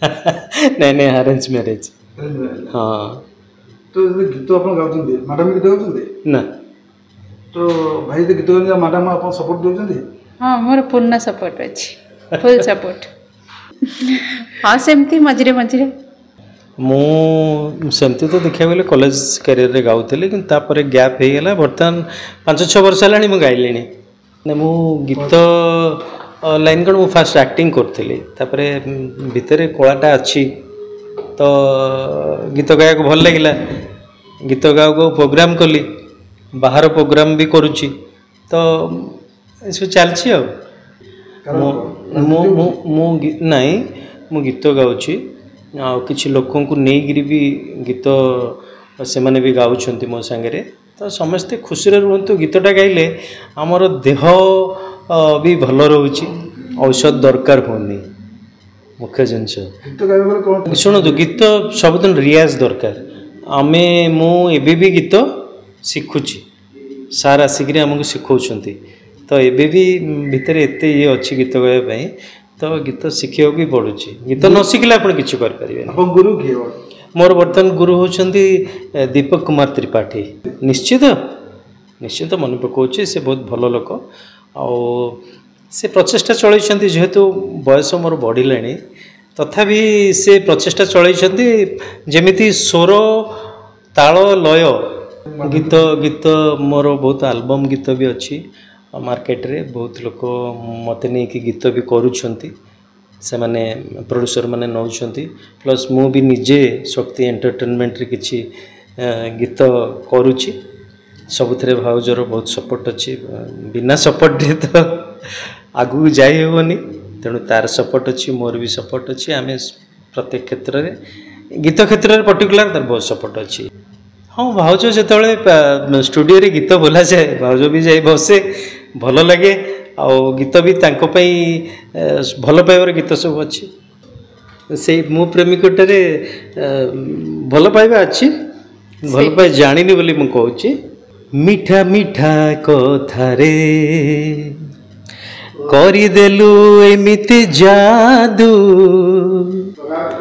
नहीं नहीं arrange marriage. हाँ। तो गीत आप गाँव मैडम गीत गाँव ना तो भाई गीत गाँव मैडम आप सपोर्ट दौरान? हाँ मोर पूर्ण सपोर्ट अच्छी फुल सपोर्ट। हाँ सेमती मझे मझे मुझे तो देखा गले कॉलेज कैरियर रे गाउली कि गैप हो गला बर्तमान 5-6 वर्ष है मुझे गाइली मु गीत लाइन कौन मुझे फास्ट एक्टिंग करी भितर कलाटा अच्छी तो गीत गायक भल लगे गीत गायक प्रोग्राम कली बाहर प्रोग्राम भी करुच्ची तो सब चलती नाई मु गीत गाँची किसी लोकों को नहीं भी गीत से माने भी गाँच मो सांगे तो समस्ते खुशी रुहतु गीतटा गाइले आमर देह भी भल रोचे औषध दरकार होनी मुख्य जिनस शुणु गीत सबुदिन रियाज दरकार आमे मुझे भी गीत शिखुची सार आसिक आमको शिखौंट तो ये भी भितर एत ये अच्छी गीत गाँव तो गीत शिखा भी पड़ुची गीत न शिखले आप किसी गुरु किए मोर बर्तमान गुरु होचंती दीपक कुमार त्रिपाठी निश्चित निश्चित मन पकाउची से बहुत भल लोक से प्रचेषा चलती जेहेतु बयस मोर बढ़िले तथापि से प्रचेषा चलती जमिति स्वर ताल लय गीत गीत मोर बहुत आल्बम गीत भी अच्छी मार्केट रे बहुत लोक मत नहीं कि गीत भी करुँच से माने प्रोड्यूसर माने नौचंती प्लस मु भी निजे शक्ति एंटरटेनमेंट रे किछि गीत करुच्ची सबुथरे भाउजर बहुत सपोर्ट अच्छी बिना सपोर्ट रे तो आगू जाई हेबनी तेणु तार सपोर्ट अच्छी मोर भी सपोर्ट अच्छी आम प्रत्येक क्षेत्र में गीत क्षेत्र में पर्टिकुलर तार बहुत सपोर्ट अच्छी। हाँ भाउज जो स्टूडियो रे गीत बोला जाए भाउज भी जाए बसे भल लगे आ गीत भी तांको पई भल पाइबार गीत सब अच्छी से मो प्रेमिकटे भल पाइबा अच्छी भल पाए जानिनी बोली मु कहूची मीठा मीठा कथारे करिदेलु एमिति जादू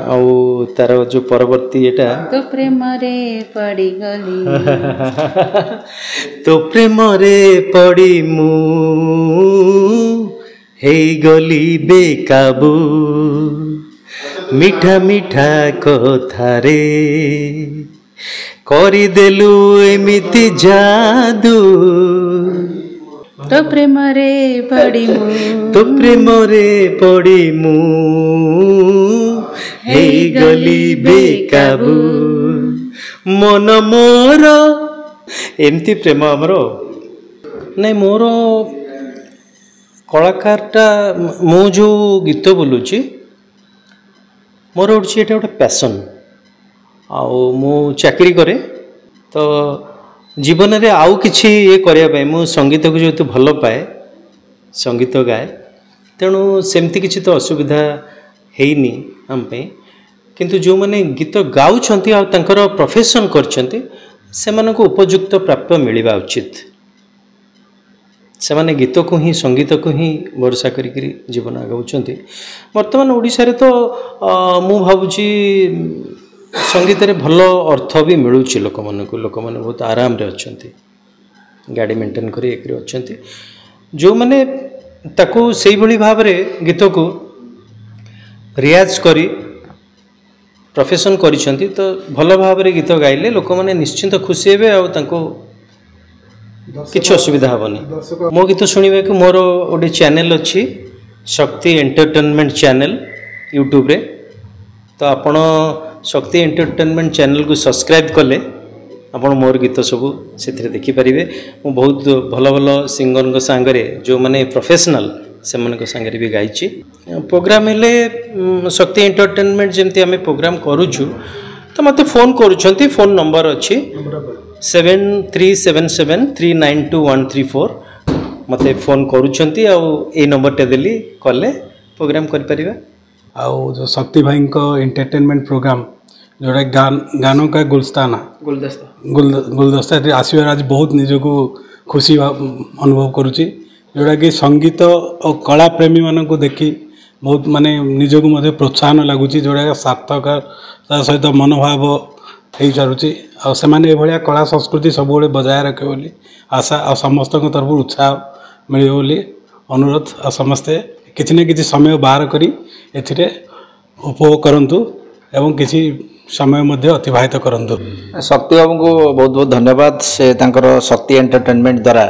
आउ तार जो परवर्ती एटा तो प्रेम रे पड़ी गली तो प्रेम रे पड़ी मु हे गली बेकाबू मीठा मीठा कथारे करिदेलु एमिति जादू तो प्रेम रे पड़ी मु तो प्रेम रे पड़ी मु हे गली बेकाबू मन मोर एमती प्रेम आमर नहीं मोर कलाकारटा मु जो गीत बोलुची मोर होची एटा गोटे पैशन आउ मु चाकरी करे तो जीवन रे आउ किछि ये करिया पाए मु संगीत को जो भल पाए संगीत गाए तेणु सेमती किछि तो असुविधा हेनी आम पे किंतु जो माने गीत गाउछंती आ तांकर प्रोफेशन करछंती सेमानक उपयुक्त प्राप्य मिलवा उचित से माने गीत को ही संगीत को ही भरोसा करी जीवन आगाउछंती वर्तमान ओडिसा रे तो मु भाबुची संगीत रे भल अर्थ भी मिलूची लोक माने बहुत आराम रे अच्छंती गाड़ी मेंटेन करी एक रे अच्छंती जो माने ताको सेही भली भाव रे गीत को रियाज करी प्रोफेशन करिसंती तो भल भाव रे गीत गाइले लोक माने निश्चिंत खुशी हेबे आ ताको किछ असुविधा हेबनी मो गीत सुनिबे को मोर ओडे चैनल अच्छी शक्ति एंटरटेनमेंट चैनल यूट्यूब रे तो आपण शक्ति एंटरटेनमेंट चैनल को सब्सक्राइब कले आपण मोर गीत सब से देखिपारे मु बहुत भल भल सिंगर सांगरे जो माने प्रोफेशनल से मन सांगरे भी गाइची प्रोग्राम हेले शक्ति एंटरटेनमेंट जमती आम प्रोग्राम करुचु तो मत फोन करुछंती फोन नंबर अच्छी 7377392134 मत फोन करुछंती आ ए नंबरटा देली कले प्रोग्राम कर परिबा आउ जो शक्ति भाई को एंटरटेनमेंट प्रोग्राम जोड़ा गानों का गुलस्ताना गुलदस्ता आसबार आज बहुत निजक खुशी अनुभव करुच्ची जोड़ा कि संगीत और कला प्रेमी मान को देखी बहुत माने निजको मध्य प्रोत्साहन लगुच जोड़ा सार्थकता सहित मनोभाव हो सारूँ आने भाया कला संस्कृति सब बजाय रखे बोली आशा आ समस्त तरफ उत्साह मिले बोली अनुरोध आ समस्ते किसी न किसी समय बाहर करी एथिरे उपभोग करंतु एवं किसी समय मध्य अतिबाहित करंतु। शक्ति बाबू को बहुत बहुत धन्यवाद से तांकर शक्ति एंटरटेनमेंट द्वारा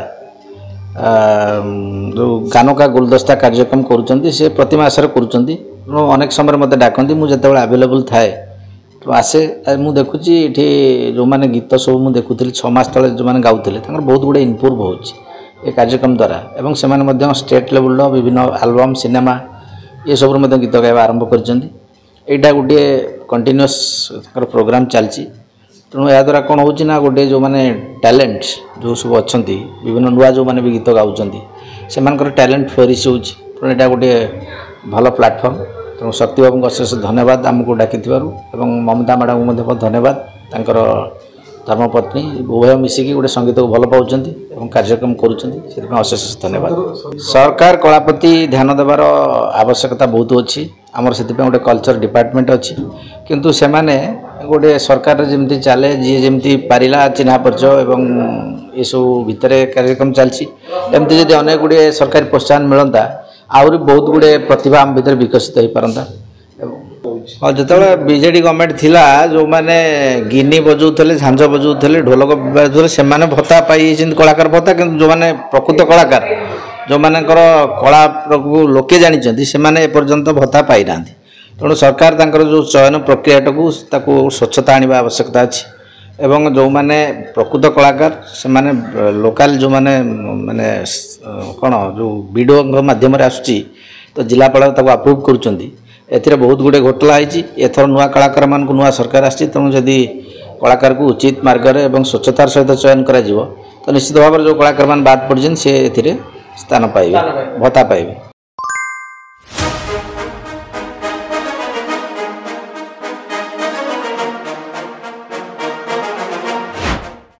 जो गानों का गुलदस्ता कार्यक्रम करुँच से प्रति मासर करुँच अनेक समय मत डाकती मुझे जो आवेलेबल थाए तो आसे मुझे देखुची ये जो मैंने गीत सब मुझे देखुली 6 मास तले जो मैंने गाउले बहुत गुड़े इम्प्रूव हो कार्यक्रम द्वारा एवं से स्टेट लेवल विभिन्न एल्बम सिनेमा ये सब गीत गाइबा आरंभ करटा गोटे कंटिन्यूअस प्रोग्राम चलती तेणु या द्वारा कौन होना गोटे जो मैंने टैलेंट जो सब अच्छा विभिन्न नुआ जो मैंने भी गीत गाँव से टैलेंट फ्लोरिश हो तेणु यहाँ गोटे भल प्लाटफर्म तेणु शक्ति बाबू को अशेष धन्यवाद आमको डाकी ममता मैडम को बहुत धन्यवाद तांकर धर्मपत्नी उभय मिसिकी गोटे संगीत को भल पाँच कार्यक्रम करुँच अशेष धन्यवाद। सरकार कला प्रति ध्यान देवार आवश्यकता बहुत अच्छी आमर से गोटे कल्चर डिपार्टमेंट अच्छी किंतु से माने गोटे सरकार जमी चले जी जमी पारा चिन्ह परिचय एवं ये सब भितर कार्यक्रम चलती एमती जब अनेक गुड़े सरकारी प्रोत्साहन मिलता आहरी बहुत गुड़े प्रतिभा आम भर विकसित हो पारंता। हाँ जो बीजेडी गवर्नमेंट थिला जो मैंने गिनी बजाऊे झांझ बजाऊे ढोलक बजाऊे से भत्ता पाई कलाकार भत्ता कि जो मैंने प्रकृत कलाकार जो मानकर कला को लोके जानी से एपर्यंत भत्ता पाई ना तेणु सरकार जो चयन प्रक्रियाटा को स्वच्छता आने आवश्यकता अच्छी एवं जो मैंने प्रकृत कलाकार से माने लोकल जो मैंने माने कौन जो वीडियो माध्यम आसूँ तो जिलापाल अप्रूव करुँच एथिरे बहुत गुड़े घोटाला होती एथर नुआ कलाकार मान नुआ सरकार आसी तेणु जदि कलाकार को उचित मार्ग एवं स्वच्छतार सहित चयन करा तो निश्चित भाव जो कलाकार मान बाद पड़े सी स्थान पाइबे भत्ता पाइबे।